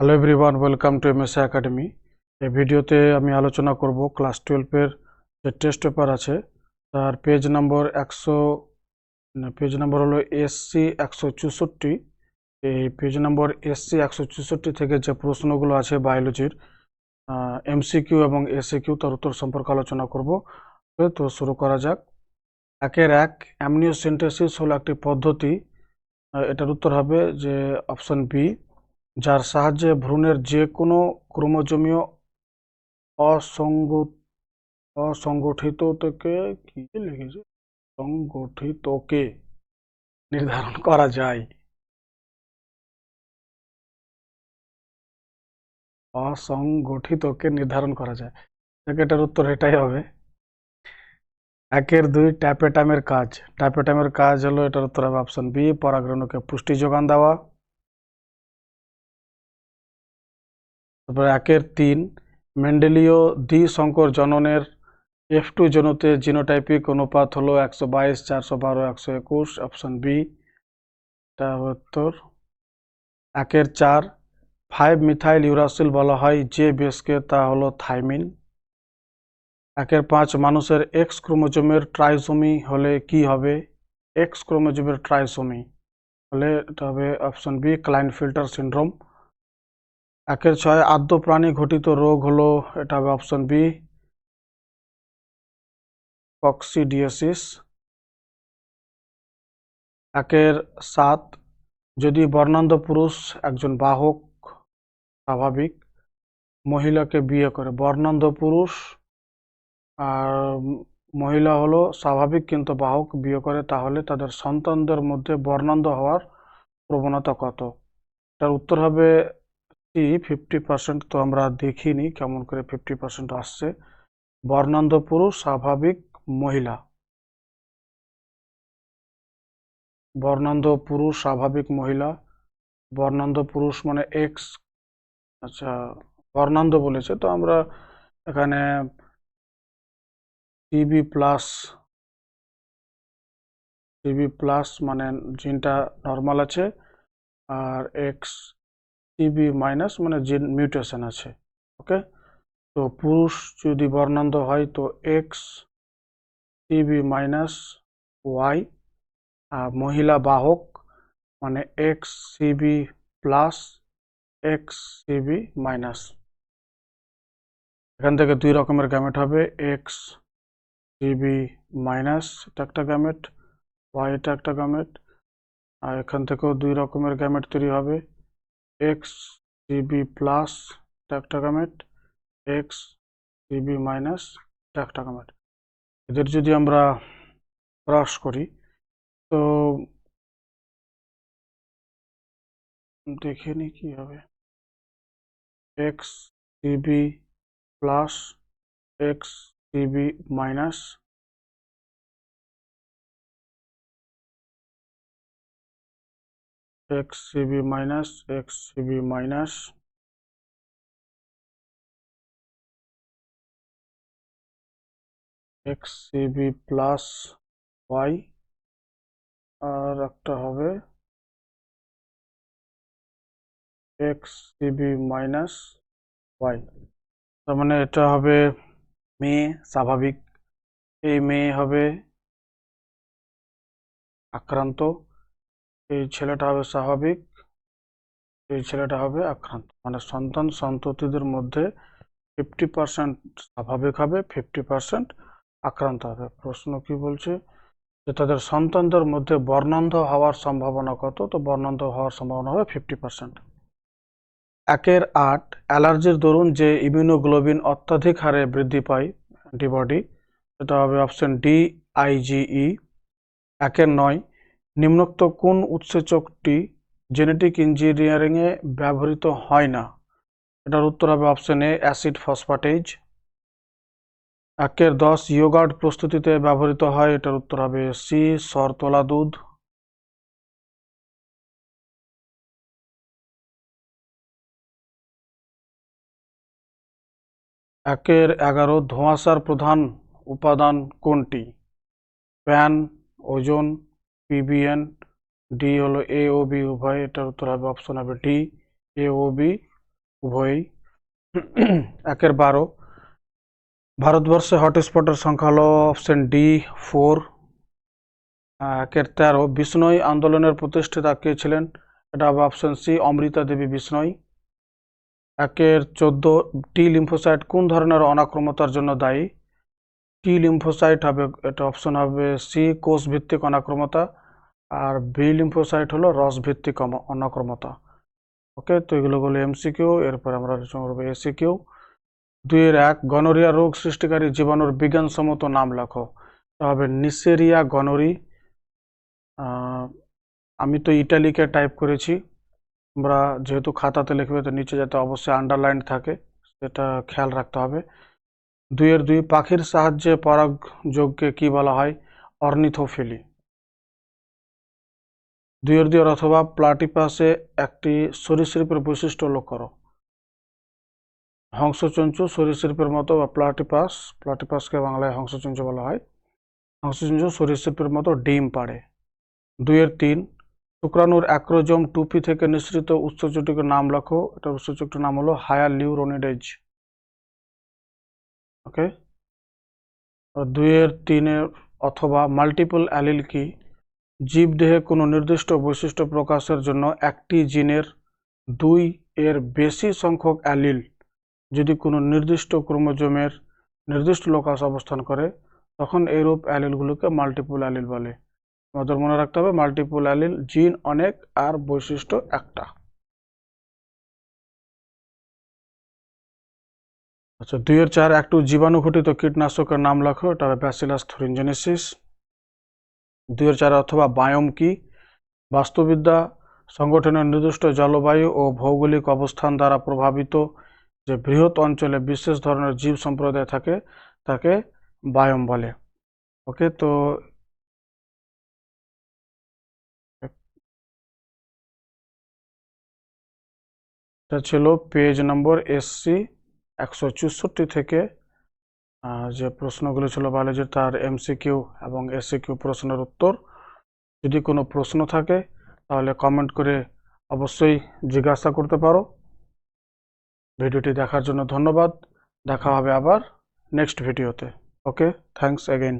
Hello everyone, welcome to MSA academy. এই ভিডিওতে আমি আলোচনা করব ক্লাস 12-এর যে টেস্ট পেপার আছে তার পেজ নম্বর হলো এসসি 164। এই পেজ নম্বর এসসি 164 থেকে যে প্রশ্নগুলো আছে বায়োলজির এমসিকিউ এবং এসিকিউ তার উত্তর সম্পর্কে আলোচনা করব। তো শুরু করা যাক। 1 অ্যামনিওসেন্টেসিস হলো একটি পদ্ধতি। এটার উত্তর হবে যে অপশন বি, যার সাহায্যে ভ্রূণের যে কোনো ক্রোমোজোমীয় অসংগঠিতকে কি লিখেছে সংগঠিতকে নির্ধারণ করা যায়। অসংগঠিতকে নির্ধারণ করা যায়, এটার উত্তর এটাই হবে। 2 ট্যাপেটামের কাজ। ট্যাপেটামের কাজ হলো, এটার উত্তর হবে অপশন বি, পরাগরেণুকে পুষ্টি যোগান দেওয়া। তারপরে 3 মেন্ডেলীয় দ্বিসংকর জননের F2 জনুতে জিনোটাইপিক অনুপাত হলো 122, 412, 121। অপশন বি, এটা উত্তর। 4 5 মিথাইল ইউরাসিল বলা হয় যে বেসকে, তা হলো থাইমিন। 5 মানুষের এক্স ক্রোমোজোমের ট্রাইসোমি হলে কি হবে? এক্স ক্রোমোজোমের ট্রাইসোমি হলে এটা হবে অপশন বি, ক্লাইনফিল্টার সিনড্রোম। 6 আদ্য প্রাণী ঘটিত রোগ হলো, এটা হবে অপশন বি, কক্সিডিওসিস। 7 যদি বর্ণান্ধ পুরুষ একজন বাহক স্বাভাবিক মহিলাকে বিয়ে করে, বর্ণান্ধ পুরুষ আর মহিলা হলো স্বাভাবিক কিন্তু বাহক বিয়ে করে, তাহলে তাদের সন্তানদের মধ্যে বর্ণান্ধ হওয়ার প্রবণতা কত? তার উত্তর হবে সি, 50%। তো আমরা দেখিনি কেমন করে 50% আসছে। বর্ণান্ধ পুরুষ স্বাভাবিক মহিলা, বর্ণান্ধ পুরুষ স্বাভাবিক মহিলা, বর্ণান্ধ পুরুষ মানে এক্স। আচ্ছা, বর্ণান্ধ বলেছে তো আমরা এখানে টিবি প্লাস মানে জিনটা নর্মাল আছে, আর এক্স টিবি মাইনাস মানে জিন মিউটেশন আছে। ওকে, তো পুরুষ যদি বর্ণান্ধ হয় তো এক্স টিবি মাইনাস ওয়াই, আর মহিলা বাহক মানে X CB plus X CB minus. এখান থেকে 2 রকমের গ্যামেট হবে, এক্স সিবি মাইনাস এটা একটা গ্যামেট, ওয়াই এটা একটা গ্যামেট। আর এখান থেকেও 2 রকমের গ্যামেট তৈরি হবে, এক্স সিবি প্লাস এটা একটা গ্যামেট, এক্স সিবি মাইনাস এটা একটা গ্যামেট। এদের যদি আমরা ক্রস করি তো দেখে নি কি হবে, X CB plus X CB minus, X CB minus X CB minus, X CB plus Y, আর একটা হবে এক্স সিবি মাইনাস ওয়াই। তার মানে এটা হবে মেয়ে স্বাভাবিক, এই মেয়ে হবে আক্রান্ত, এই ছেলেটা হবে স্বাভাবিক, এই ছেলেটা হবে আক্রান্ত। মানে সন্তান সন্ততিদের মধ্যে 50% স্বাভাবিক হবে, 50% আক্রান্ত হবে। প্রশ্ন কি বলছে যে তাদের সন্তানদের মধ্যে বর্ণান্ধ হওয়ার সম্ভাবনা কত? তো বর্ণান্ধ হওয়ার সম্ভাবনা হবে 50%। 8 অ্যালার্জির দরুন যে ইমিউনোগ্লোবিন অত্যাধিক হারে বৃদ্ধি পায় অ্যান্টিবডি, এটা হবে অপশন ডি, আইজিই। 9 নিম্নোক্ত কোন উৎসেচকটি জেনেটিক ইঞ্জিনিয়ারিংয়ে ব্যবহৃত হয় না? এটার উত্তর হবে option A, acid phosphatase. 10 yogurt প্রস্তুতিতে ব্যবহৃত হয়, এটার উত্তর হবে সি, শরতোলা দুধ। 11 ধোঁয়াশার প্রধান উপাদান কোনটি? প্যান, ওজোন, পিবিএন, ডি হলো এ ও বি উভয়, এটার উত্তর হবে অপশন হবে ডি, এ ও বি উভয়ই। 1-12 ভারতবর্ষে হটস্পটের সংখ্যা হলো অপশন ডি 4। 1-13 বিষ্ণই আন্দোলনের প্রতিষ্ঠাতা কে ছিলেন? এটা হবে অপশন সি অমৃতা দেবী বিষ্ণই। 1-14 টি লিম্ফোসাইট কোন ধরনের অনাক্রমতার জন্য দায়ী? টি লিম্ফোসাইট হবে, এটা অপশন হবে সি কোষ ভিত্তিক অনাক্রমতা, আর বি লিম্ফোসাইট হলো রস ভিত্তিক অনাক্রমতা। ওকে, তো এগুলো হলো এমসিকিউ। এরপর আমরা আলোচনা করবো এসিকিউ। 2-1 গনোরিয়া রোগ সৃষ্টিকারী জীবাণুর বিজ্ঞানসম্মত নাম লেখো। তা হবে নিসেরিয়া গনোরি। আমি তো ইটালিকে টাইপ করেছি, আমরা যেহেতু খাতাতে লিখবে তো নিচে যাতে অবশ্যই আন্ডারলাইন থাকে, সেটা খেয়াল রাখতে হবে। 2-2 পাখির সাহায্যে পরাগযোগকে কি বলা হয়? অর্নিথোফিলি। 2-2 অথবা প্লাটিপাসে একটি সরীসৃপের বৈশিষ্ট্য উল্লেখ করো। হংসচঞ্চু সরীসৃপের মতো, বা প্লাটিপাসকে বাংলায় হংসচঞ্চু বলা হয়। হংসচঞ্চু সরীসৃপের মতো ডিম পাড়ে। 2-3 শুক্রাণুর অ্যাক্রোজোম টুপি থেকে নিঃসৃত উৎসেচকটির নাম লেখো। এটার উৎসেচকটির নাম হলো হায়ালুরোনিডেজ। ওকে, 2-3 অথবা মাল্টিপল অ্যালিল কি? জীবদেহে কোনো নির্দিষ্ট বৈশিষ্ট্য প্রকাশের জন্য একটি জিনের 2 এর বেশি সংখ্যক অ্যালিল যদি কোনো নির্দিষ্ট ক্রোমোজোমের নির্দিষ্ট লোকাস অবস্থান করে, তখন এইরূপ অ্যালিলগুলোকে মাল্টিপল অ্যালিল বলে। আমাদের মনে রাখতে হবে মাল্টিপল অ্যালিল জিন অনেক আর বৈশিষ্ট্য একটা। আচ্ছা, 2-4 একটু জীবাণু ঘটিত কীটনাশকের নাম লেখো। এটা হবে ব্যাসিলাস থুরিনজেনেসিস। 2-4 অথবা বায়োম কি? বাস্তুবিদ্যা সংগঠনের নির্দিষ্ট জলবায়ু ও ভৌগোলিক অবস্থান দ্বারা প্রভাবিত যে বৃহৎ অঞ্চলে বিশেষ ধরনের জীব সম্প্রদায় থাকে তাকে বায়োম বলে। ওকে, তো এটা ছিল পেজ নম্বর SC 164 থেকে যে প্রশ্নগুলো ছিল বায়োলজির, তার MCQ এবং SCQ প্রশ্নের উত্তর। যদি কোনো প্রশ্ন থাকে তাহলে কমেন্ট করে অবশ্যই জিজ্ঞাসা করতে পারো। ভিডিওটি দেখার জন্য ধন্যবাদ। দেখা হবে আবার নেক্সট ভিডিওতে। ওকে, থ্যাঙ্কস এগেইন।